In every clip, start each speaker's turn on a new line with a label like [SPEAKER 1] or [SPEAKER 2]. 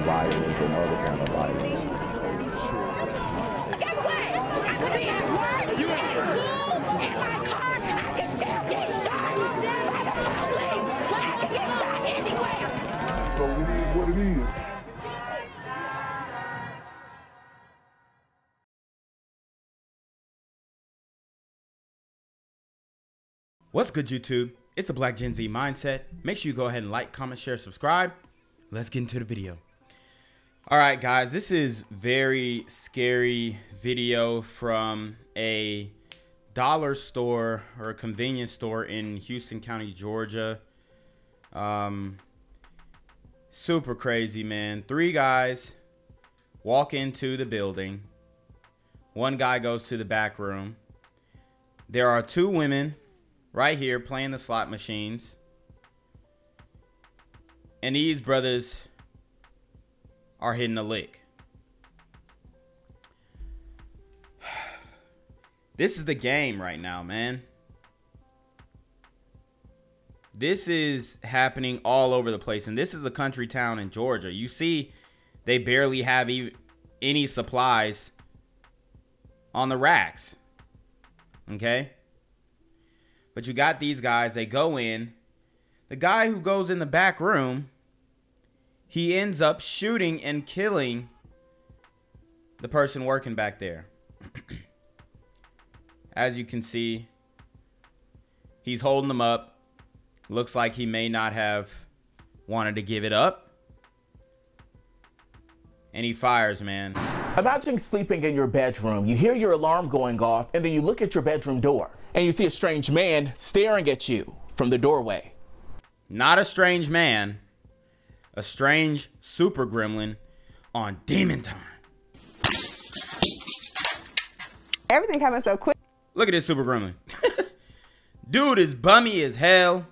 [SPEAKER 1] violence and other kind of violence.
[SPEAKER 2] Get away! I could be at work, at school, in my car, I can still get shot by the police, but I can get shot anywhere.
[SPEAKER 1] So it is what it is.
[SPEAKER 3] What's good, YouTube? It's the Black Gen Z Mindset. Make sure you go ahead and like, comment, share, subscribe. Let's get into the video. All right, guys, this is very scary video from a dollar store or a convenience store in Houston County, Georgia. Super crazy, man. 3 guys walk into the building. 1 guy goes to the back room. There are 2 women right here playing the slot machines, and these brothers are hitting a lick. This is the game right now, man. This is happening all over the place, and this is a country town in Georgia. You see, they barely have any supplies on the racks. Okay? But you got these guys, they go in. The guy who goes in the back room, he ends up shooting and killing the person working back there. As you can see, he's holding them up. Looks like he may not have wanted to give it up. And he fires, man.
[SPEAKER 4] Imagine sleeping in your bedroom. You hear your alarm going off, and then you look at your bedroom door, and you see a strange man staring at you from the doorway.
[SPEAKER 3] Not a strange man. A strange super gremlin on demon time.
[SPEAKER 5] Everything happened so quick.
[SPEAKER 3] Look at this super gremlin. Dude is bummy as hell.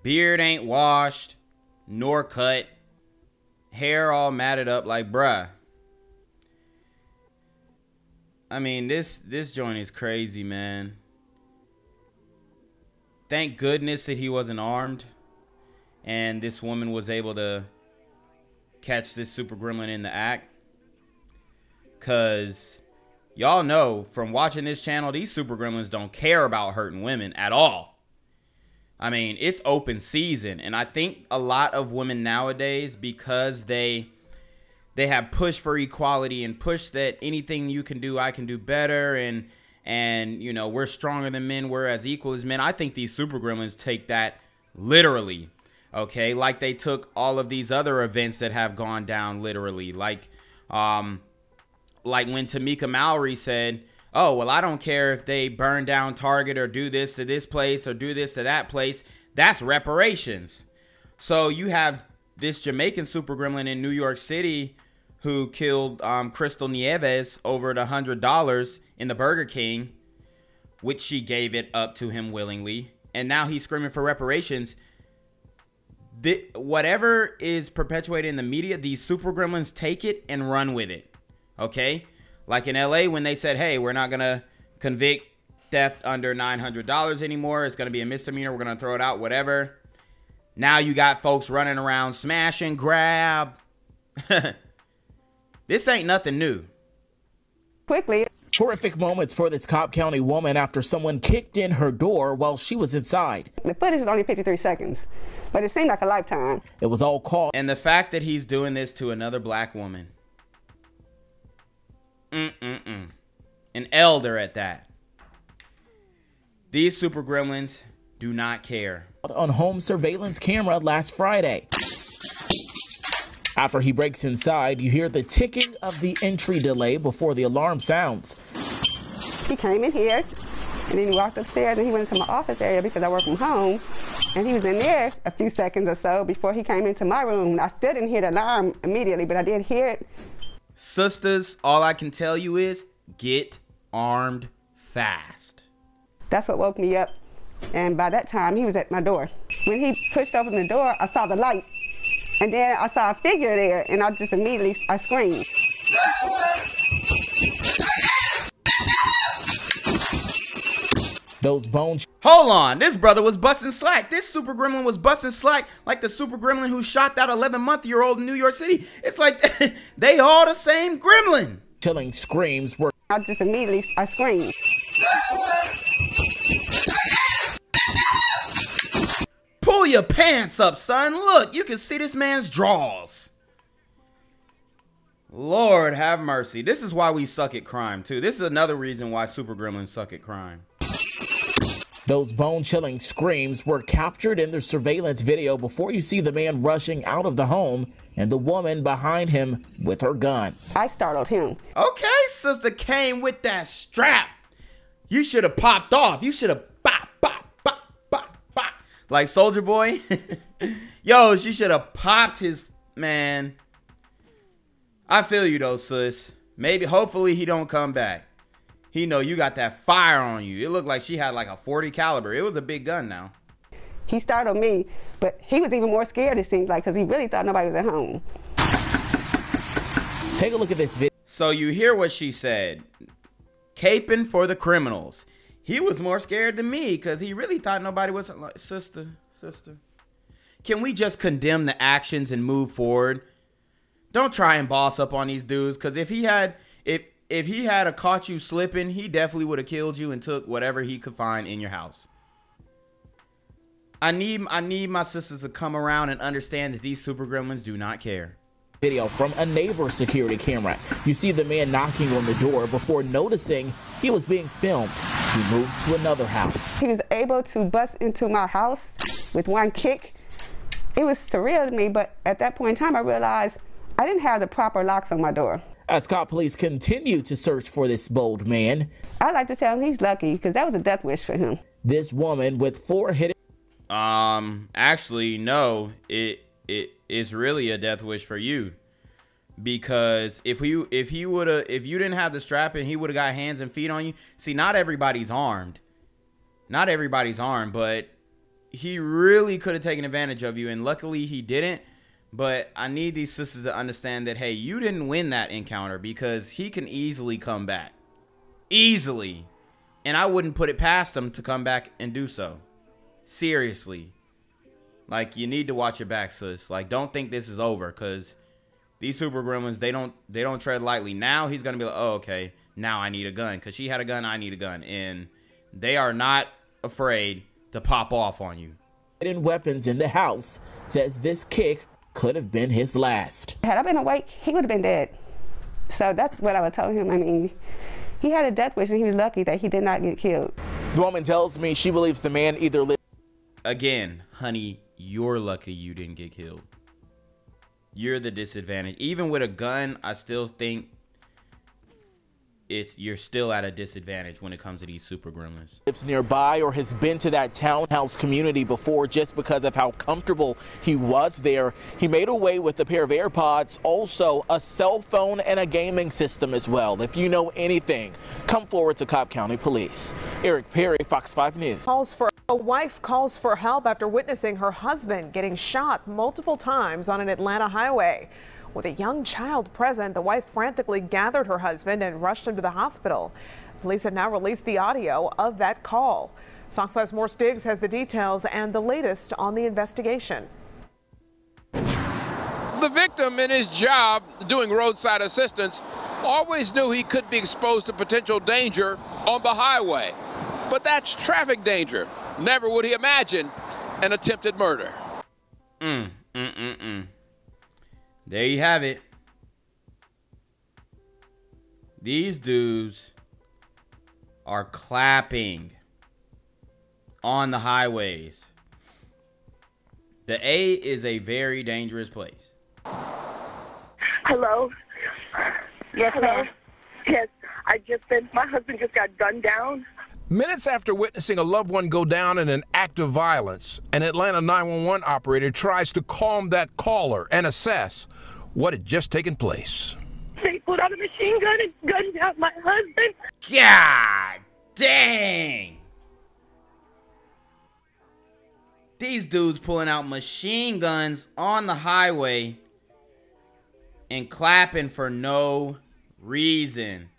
[SPEAKER 3] Beard ain't washed nor cut. Hair all matted up like bruh. I mean, this joint is crazy, man. Thank goodness that he wasn't armed, and this woman was able to catch this super gremlin in the act. Cause y'all know from watching this channel, these super gremlins don't care about hurting women at all. I mean, it's open season, and I think a lot of women nowadays, because they have pushed for equality and pushed that anything you can do, I can do better, and you know, we're stronger than men, we're as equal as men. I think these super gremlins take that literally, okay? Like they took all of these other events that have gone down literally, like when Tamika Mallory said, oh, well, I don't care if they burn down Target or do this to this place or do this to that place. That's reparations. So you have this Jamaican super gremlin in New York City who killed Crystal Nieves over $100 in the Burger King, which she gave it up to him willingly. And now he's screaming for reparations. Whatever is perpetuated in the media, these super gremlins take it and run with it. Okay? Like in LA when they said, hey, we're not going to convict theft under $900 anymore. It's going to be a misdemeanor. We're going to throw it out, whatever. Now you got folks running around smash and grab. This ain't nothing new.
[SPEAKER 5] Quickly.
[SPEAKER 4] Horrific moments for this Cobb County woman after someone kicked in her door while she was inside.
[SPEAKER 5] The footage is only 53 seconds, but it seemed like a lifetime.
[SPEAKER 4] It was all caught.
[SPEAKER 3] And the fact that he's doing this to another black woman. An elder at that. These super gremlins do not care.
[SPEAKER 4] On home surveillance camera last Friday. After he breaks inside, you hear the ticking of the entry delay before the alarm sounds.
[SPEAKER 5] He came in here, and then he walked upstairs, and he went into my office area because I work from home, and he was in there a few seconds or so before he came into my room. I still didn't hear the alarm immediately, but I did hear it.
[SPEAKER 3] Sisters, all I can tell you is get armed fast.
[SPEAKER 5] That's what woke me up, and by that time, he was at my door. When he pushed open the door, I saw the light. And then I saw a figure there, and I just immediately, I screamed.
[SPEAKER 4] Those bones.
[SPEAKER 3] Hold on, this brother was busting slack. This super gremlin was busting slack like the super gremlin who shot that 11-month-old in New York City. It's like they all the same gremlin.
[SPEAKER 4] Chilling screams were.
[SPEAKER 5] I just immediately, I screamed.
[SPEAKER 3] Pull your pants up, son. Look, you can see this man's drawers. Lord have mercy. This is why we suck at crime, too. This is another reason why super gremlins suck at crime.
[SPEAKER 4] Those bone-chilling screams were captured in the surveillance video before you see the man rushing out of the home and the woman behind him with her gun.
[SPEAKER 5] I startled him.
[SPEAKER 3] Okay, sister came with that strap. You should have popped off. You should have bop, bop, bop, bop, bop. Like Soldier Boy. Yo, she should have popped his, man. I feel you though, sis. Maybe, hopefully he don't come back. He know you got that fire on you. It looked like she had like a 40 caliber. It was a big gun now.
[SPEAKER 5] He startled me, but he was even more scared, it seemed like, because he really thought nobody was at home.
[SPEAKER 4] Take a look at this video.
[SPEAKER 3] So you hear what she said. Caping for the criminals. He was more scared than me because he really thought nobody was like, sister. Can we just condemn the actions and move forward? Don't try and boss up on these dudes, because if he had caught you slipping, he definitely would have killed you and took whatever he could find in your house. I need my sisters to come around and understand that these super gremlins do not care.
[SPEAKER 4] Video from a neighbor's security camera. You see the man knocking on the door before noticing he was being filmed. He moves to another house.
[SPEAKER 5] He was able to bust into my house with one kick. It was surreal to me, but at that point in time, I realized I didn't have the proper locks on my door.
[SPEAKER 4] As cop police continue to search for this bold man,
[SPEAKER 5] I like to tell him he's lucky because that was a death wish for him.
[SPEAKER 4] this woman with 4 hidden.
[SPEAKER 3] Actually, no, it's really a death wish for you, because if you didn't have the strap and he would have got hands and feet on you. See, not everybody's armed, but he really could have taken advantage of you, and luckily he didn't. But I need these sisters to understand that, hey, you didn't win that encounter, because he can easily come back. Easily. And I wouldn't put it past him to come back and do so. Seriously. Like, you need to watch your back, sis. Like, don't think this is over, because these super gremlins, they don't tread lightly. Now he's going to be like, oh, okay, now I need a gun. Because she had a gun, I need a gun. And they are not afraid to pop off on you.
[SPEAKER 4] Hidden weapons in the house, says this kick could have been his last.
[SPEAKER 5] Had I been awake, he would have been dead. So that's what I would tell him. I mean, he had a death wish and he was lucky that he did not get killed.
[SPEAKER 4] The woman tells me she believes the man either lived.
[SPEAKER 3] Again, honey, you're lucky you didn't get killed. You're the disadvantage. Even with a gun, I still think you're still at a disadvantage when it comes to these super gremlins.
[SPEAKER 4] Lives nearby or has been to that townhouse community before just because of how comfortable he was there. He made away with a pair of AirPods, also a cell phone and a gaming system as well. If you know anything, come forward to Cobb County Police. Eric Perry, Fox 5 News.
[SPEAKER 6] A wife calls for help after witnessing her husband getting shot multiple times on an Atlanta highway. With a young child present, the wife frantically gathered her husband and rushed him to the hospital. Police have now released the audio of that call. Fox 5's Morse Diggs has the details and the latest on the investigation.
[SPEAKER 7] The victim, in his job doing roadside assistance, always knew he could be exposed to potential danger on the highway. But that's traffic danger. Never would he imagine an attempted murder.
[SPEAKER 3] There you have it. These dudes are clapping on the highways. The A is a very dangerous place.
[SPEAKER 8] Hello?
[SPEAKER 2] Yes, ma'am.
[SPEAKER 8] Yes, my husband just got gunned down.
[SPEAKER 7] Minutes after witnessing a loved one go down in an act of violence, an Atlanta 911 operator tries to calm that caller and assess what had just taken place.
[SPEAKER 8] They pulled out a machine gun and gunned down my husband.
[SPEAKER 3] God dang. These dudes pulling out machine guns on the highway and clapping for no reason.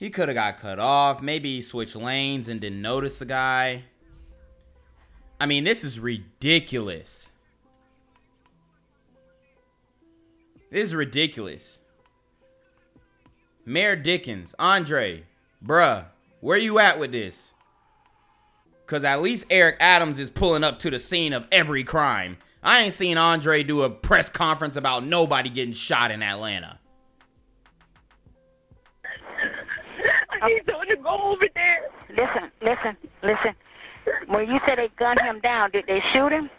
[SPEAKER 3] He could have got cut off. Maybe he switched lanes and didn't notice the guy. I mean, this is ridiculous. This is ridiculous. Mayor Dickens, Andre, bruh, where you at with this? Because at least Eric Adams is pulling up to the scene of every crime. I ain't seen Andre do a press conference about nobody getting shot in Atlanta.
[SPEAKER 8] I need someone to go over there.
[SPEAKER 2] Listen. When you said they gunned him down, did they shoot him?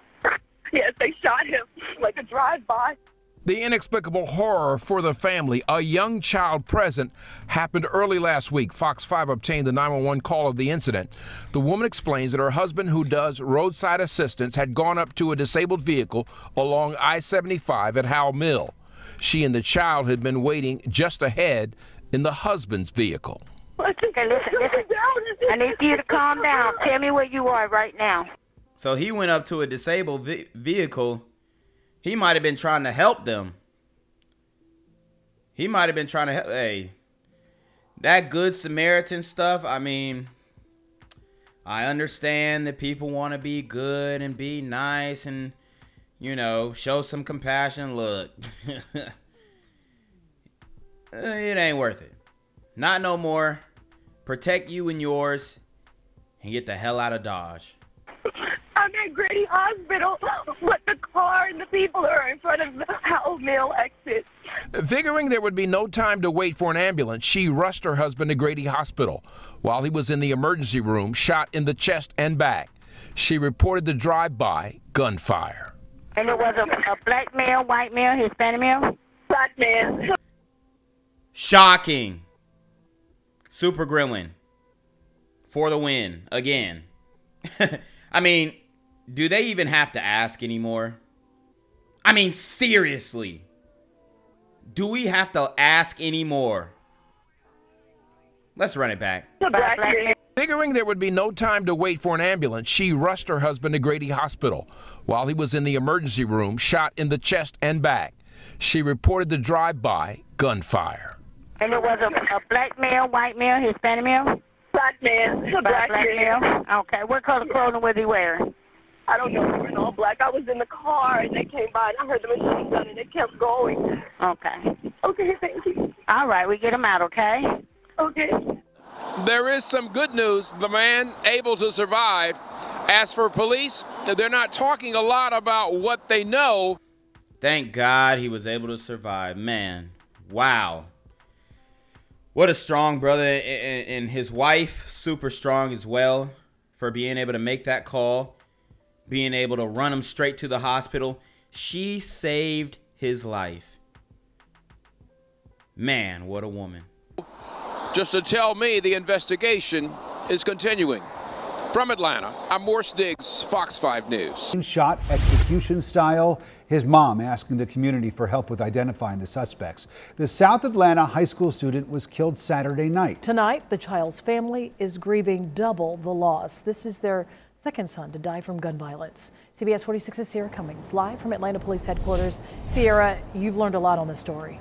[SPEAKER 8] Yes, they shot him like a drive-by.
[SPEAKER 7] The inexplicable horror for the family, a young child present, happened early last week. Fox 5 obtained the 911 call of the incident. The woman explains that her husband, who does roadside assistance, had gone up to a disabled vehicle along I-75 at Howell Mill. She and the child had been waiting just ahead in the husband's vehicle.
[SPEAKER 2] Okay, listen. I need you to calm down. Tell me where you are right now.
[SPEAKER 3] So he went up to a disabled vehicle. He might have been trying to help them. He might have been trying to help. Hey, that Good Samaritan stuff, I mean, I understand that people want to be good and be nice and, you know, show some compassion. Look, it ain't worth it. Not no more. Protect you and yours and get the hell out of Dodge.
[SPEAKER 8] I'm at Grady Hospital, but the car and the people are in front of the Howell Mill exit.
[SPEAKER 7] Figuring there would be no time to wait for an ambulance, she rushed her husband to Grady Hospital. While he was in the emergency room, shot in the chest and back. She reported the drive-by gunfire.
[SPEAKER 2] And it was a black male, white male, Hispanic male?
[SPEAKER 8] Black man.
[SPEAKER 3] Shocking. Super Gremlin. For the win. Again. I mean, do they even have to ask anymore? I mean, seriously. Do we have to ask anymore? Let's run it back.
[SPEAKER 7] Figuring there would be no time to wait for an ambulance, she rushed her husband to Grady Hospital. While he was in the emergency room, shot in the chest and back. She reported the drive-by gunfire.
[SPEAKER 2] And it was a black male, white male, Hispanic male?
[SPEAKER 8] Black man.
[SPEAKER 2] Black male. Okay. What color clothing was he wearing?
[SPEAKER 8] I don't know. He was all black. I was in the car and they came by and I heard the machine gun and it kept going.
[SPEAKER 2] Okay.
[SPEAKER 8] Okay, thank you.
[SPEAKER 2] All right, we get him out, okay?
[SPEAKER 8] Okay.
[SPEAKER 7] There is some good news. The man able to survive. As for police, they're not talking a lot about what they know.
[SPEAKER 3] Thank God he was able to survive. Man, wow. What a strong brother, and his wife, super strong as well, for being able to make that call, being able to run him straight to the hospital. She saved his life. Man, what a woman.
[SPEAKER 7] Just to tell me the investigation is continuing. From Atlanta, I'm Morse Diggs, Fox 5 News.
[SPEAKER 9] Shot execution style. His mom asking the community for help with identifying the suspects. The South Atlanta high school student was killed Saturday night.
[SPEAKER 10] Tonight, the child's family is grieving double the loss. This is their second son to die from gun violence. CBS 46's Sierra Cummings, live from Atlanta Police Headquarters. Sierra, you've learned a lot on this story.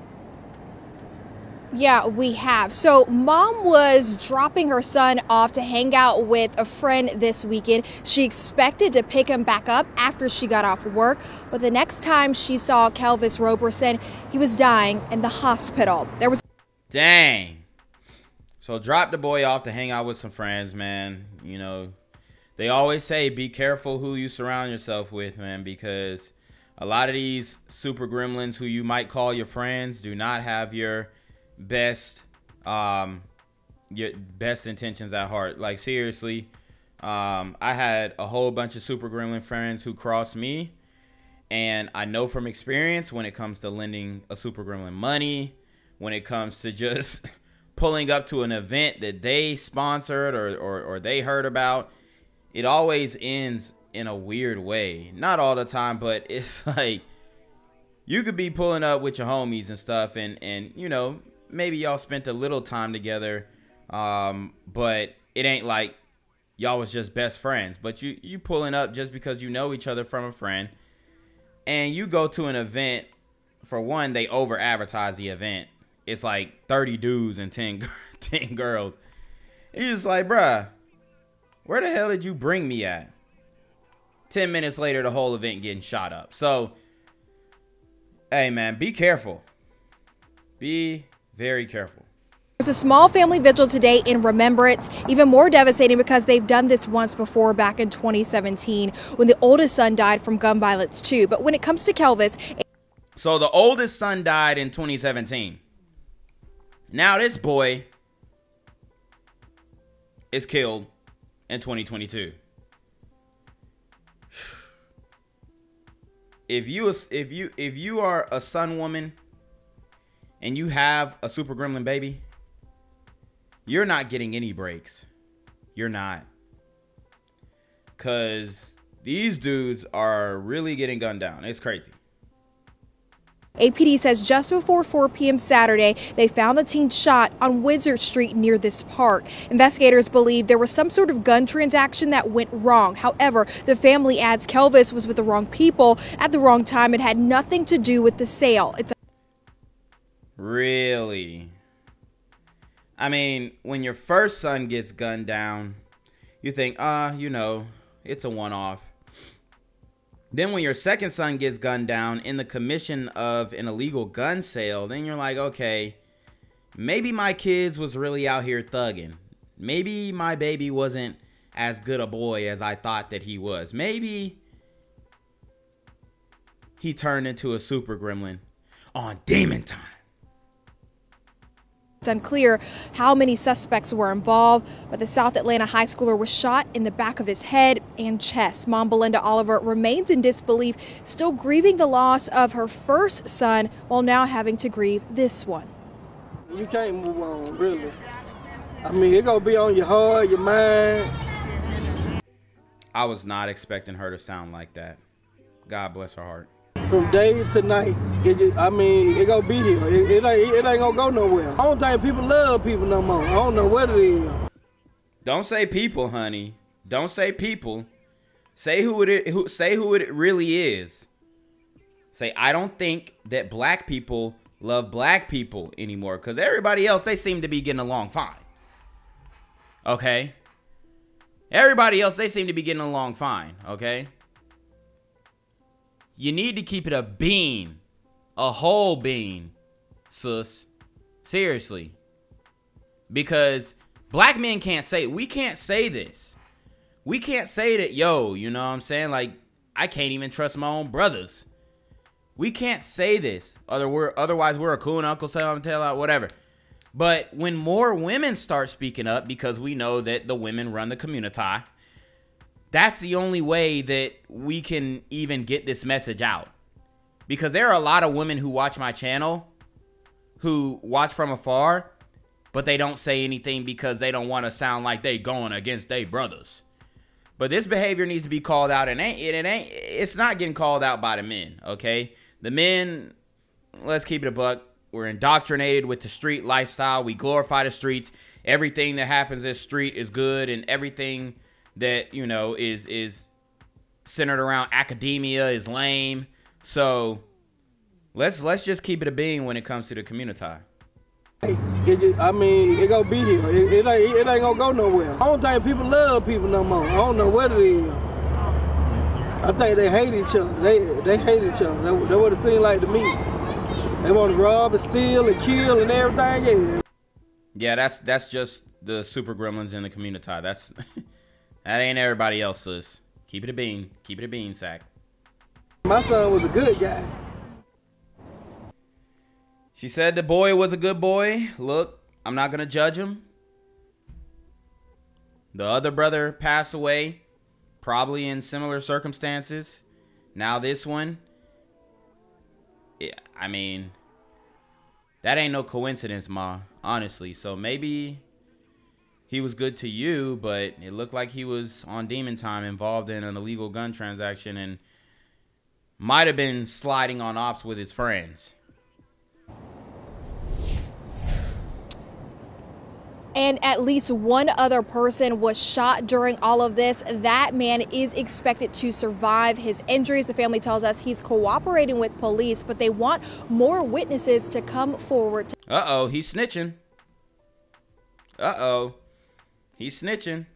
[SPEAKER 11] Yeah, we have. So mom was dropping her son off to hang out with a friend this weekend. She expected to pick him back up after she got off work, but the next time she saw Kelvice Roberson, he was dying in the hospital. There was
[SPEAKER 3] Dang. So drop the boy off to hang out with some friends, man. You know, they always say be careful who you surround yourself with, man, because a lot of these super gremlins who you might call your friends do not have your best intentions at heart. Like, seriously, I had a whole bunch of super gremlin friends who crossed me, and I know from experience when it comes to lending a super gremlin money, when it comes to just pulling up to an event that they sponsored or they heard about, it always ends in a weird way. Not all the time, but it's like you could be pulling up with your homies and stuff, and you know, maybe y'all spent a little time together, but it ain't like y'all was just best friends. But you pulling up just because you know each other from a friend, and you go to an event. For one, they over advertise the event. it's like 30 dudes and 10 girls. He's just like, bruh, where the hell did you bring me at? 10 minutes later, the whole event getting shot up. So, hey, man, be careful. Be very careful.
[SPEAKER 11] There's a small family vigil today in remembrance, even more devastating because they've done this once before back in 2017 when the oldest son died from gun violence too. But when it comes to Kelvice...
[SPEAKER 3] So the oldest son died in 2017. Now this boy is killed in 2022. If you are a son woman and you have a super gremlin baby, you're not getting any breaks. You're not. Cause these dudes are really getting gunned down. It's crazy.
[SPEAKER 11] APD says just before 4 p.m. Saturday, they found the teen shot on Windsor Street near this park. Investigators believe there was some sort of gun transaction that went wrong. However, the family adds Kelvice was with the wrong people at the wrong time and had nothing to do with the sale.
[SPEAKER 3] Really? I mean, when your first son gets gunned down, you think, you know, it's a one-off. Then when your second son gets gunned down in the commission of an illegal gun sale, then you're like, okay, maybe my kids was really out here thugging. Maybe my baby wasn't as good a boy as I thought that he was. Maybe he turned into a super gremlin on demon time.
[SPEAKER 11] It's unclear how many suspects were involved, but the South Atlanta high schooler was shot in the back of his head and chest. Mom Belinda Oliver remains in disbelief, still grieving the loss of her first son while now having to grieve this one.
[SPEAKER 12] You can't move on, really. I mean, it's gonna be on your heart, your mind.
[SPEAKER 3] I was not expecting her to sound like that. God bless her heart.
[SPEAKER 12] From day to night, I mean, it gonna be here. It ain't gonna go nowhere. I don't think people love people no more. I don't know what it is.
[SPEAKER 3] Don't say people, honey. Don't say people. Say who it really is. Say, I don't think that black people love black people anymore, because everybody else, they seem to be getting along fine. Okay? Everybody else, they seem to be getting along fine. Okay? You need to keep it a bean. A whole bean, sis. Seriously. Because black men can't say, we can't say this. We can't say that, yo, you know what I'm saying? Like, I can't even trust my own brothers. We can't say this. Otherwise, we're a coon, uncle, tell out, whatever. But when more women start speaking up, because we know that the women run the community, that's the only way that we can even get this message out. Because there are a lot of women who watch my channel, who watch from afar, but they don't say anything because they don't want to sound like they going against their brothers. But this behavior needs to be called out, and it's not getting called out by the men, okay? The men, let's keep it a buck. We're indoctrinated with the street lifestyle. We glorify the streets. Everything that happens in the street is good, and everything that, you know, is centered around academia is lame. So let's just keep it a being when it comes to the community.
[SPEAKER 12] I mean, it gonna be here. It ain't gonna go nowhere. I don't think people love people no more. I don't know what it is. I think they hate each other. They hate each other. That's what it seems like to me. They want to rob and steal and kill and everything.
[SPEAKER 3] Yeah, that's just the super gremlins in the community. That ain't everybody else, sis. Keep it a bean. Keep it a bean sack.
[SPEAKER 12] My son was a good guy.
[SPEAKER 3] She said the boy was a good boy. Look, I'm not going to judge him. The other brother passed away, probably in similar circumstances. Now this one, yeah, I mean, that ain't no coincidence, Ma, honestly. So maybe he was good to you, but it looked like he was on demon time, involved in an illegal gun transaction, and might have been sliding on ops with his friends.
[SPEAKER 11] and at least one other person was shot during all of this. That man is expected to survive his injuries. The family tells us he's cooperating with police, but they want more witnesses to come forward.
[SPEAKER 3] Uh-oh, he's snitching. Uh-oh, he's snitching.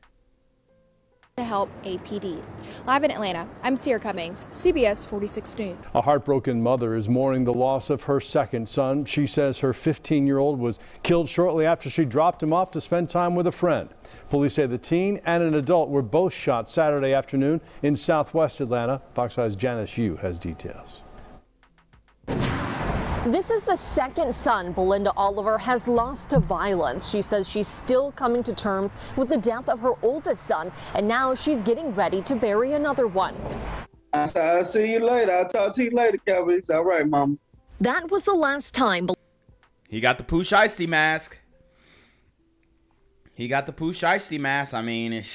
[SPEAKER 11] To help APD. Live in Atlanta, I'm Sierra Cummings, CBS 46 News.
[SPEAKER 13] A heartbroken mother is mourning the loss of her second son. She says her 15-year-old was killed shortly after she dropped him off to spend time with a friend. Police say the teen and an adult were both shot Saturday afternoon in southwest Atlanta. Fox 5's Janice Yu has details.
[SPEAKER 14] This is the second son Belinda Oliver has lost to violence. She says she's still coming to terms with the death of her oldest son, and now she's getting ready to bury another one.
[SPEAKER 12] I'll see you later. I'll talk to you later, Kelvice. All right, Mom.
[SPEAKER 14] That was the last time.
[SPEAKER 3] He got the Pooh Shiesty mask. He got the Pooh Shiesty mask. I mean, it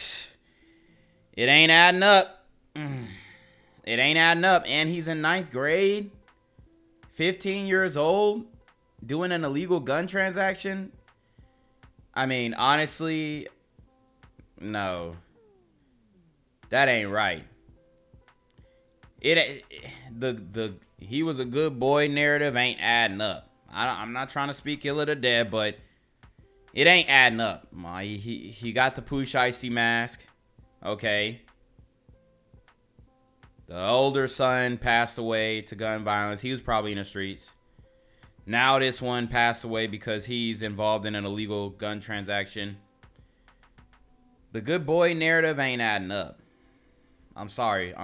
[SPEAKER 3] ain't adding up. It ain't adding up. And he's in 9th grade. 15 years old, doing an illegal gun transaction. I mean, honestly, no. That ain't right. He was a good boy narrative ain't adding up. I'm not trying to speak ill of the dead, but it ain't adding up. He got the Pooh Shiesty mask. Okay. The older son passed away to gun violence. He was probably in the streets. Now this one passed away because he's involved in an illegal gun transaction. The good boy narrative ain't adding up. I'm sorry,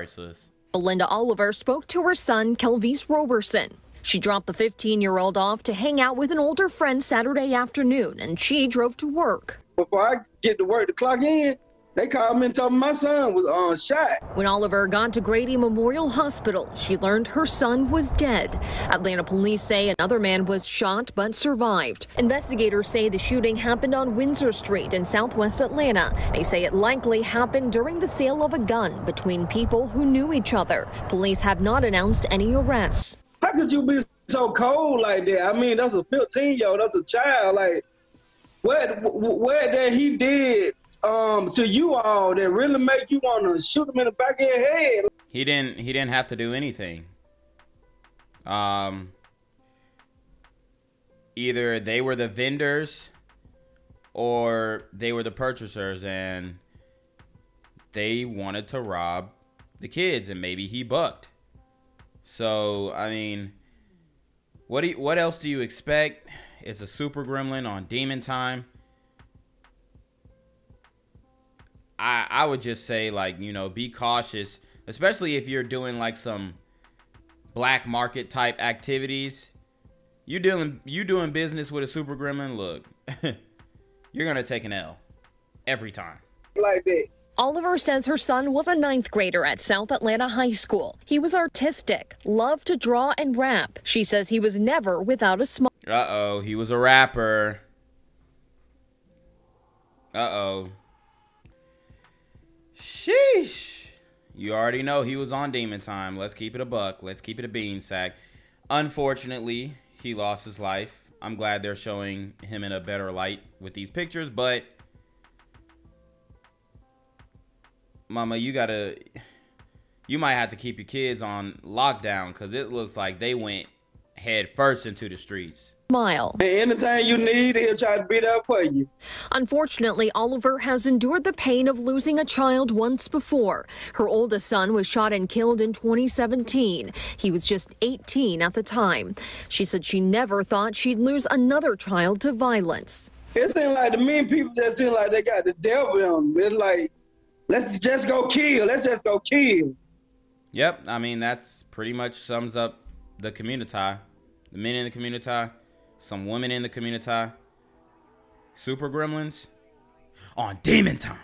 [SPEAKER 3] sis.
[SPEAKER 14] Belinda Oliver spoke to her son, Kelvice Roberson. She dropped the 15-year-old off to hang out with an older friend Saturday afternoon, and she drove to work.
[SPEAKER 12] Before I get to work to clock in, they called me and told me my son was shot.
[SPEAKER 14] When Oliver got to Grady Memorial Hospital, she learned her son was dead. Atlanta police say another man was shot but survived. Investigators say the shooting happened on Windsor Street in southwest Atlanta. They say it likely happened during the sale of a gun between people who knew each other. Police have not announced any arrests.
[SPEAKER 12] How could you be so cold like that? I mean, that's a 15-year-old, that's a child. Like, what that he did to you all that really make you want to shoot him in the back of your head?
[SPEAKER 3] He didn't have to do anything. Either they were the vendors or they were the purchasers, and they wanted to rob the kids, and maybe he bucked. So I mean, what else do you expect? It's a super gremlin on demon time. I would just say, like, you know, be cautious, especially if you're doing like some black market type activities. You doing business with a super gremlin, look, you're gonna take an L every time.
[SPEAKER 12] Like that.
[SPEAKER 14] Oliver says her son was a 9th grader at South Atlanta High School. He was artistic, loved to draw and rap. She says he was never without a smile.
[SPEAKER 3] Uh-oh, he was a rapper. Uh-oh. Sheesh. You already know he was on demon time. Let's keep it a buck. Let's keep it a bean sack. Unfortunately, he lost his life. I'm glad they're showing him in a better light with these pictures, but Mama, you might have to keep your kids on lockdown, because it looks like they went head first into the streets.
[SPEAKER 14] Smile.
[SPEAKER 12] Anything you need, he'll try to be there for you.
[SPEAKER 14] Unfortunately, Oliver has endured the pain of losing a child once before. Her oldest son was shot and killed in 2017. He was just 18 at the time. She said she never thought she'd lose another child to violence.
[SPEAKER 12] It seems like the mean people just seem like they got the devil in them. It's like, let's just go kill. Let's just go kill.
[SPEAKER 3] Yep. I mean, that's pretty much sums up the community. The men in the community, some women in the community. Super gremlins on demon time.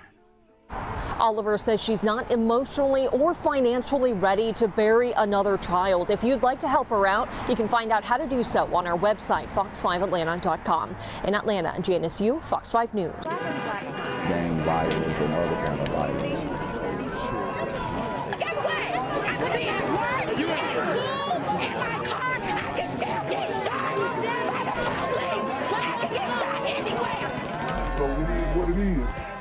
[SPEAKER 14] Oliver says she's not emotionally or financially ready to bury another child. If you'd like to help her out, you can find out how to do so on our website, fox5atlanta.com. In Atlanta, Janice Yu, Fox 5 News.
[SPEAKER 1] Gang violence and other kind of violence.
[SPEAKER 2] Guess what? I could be at work, in school, in my car, and I can still get shot by the police. But I can get shot anywhere.
[SPEAKER 15] so it is what it is.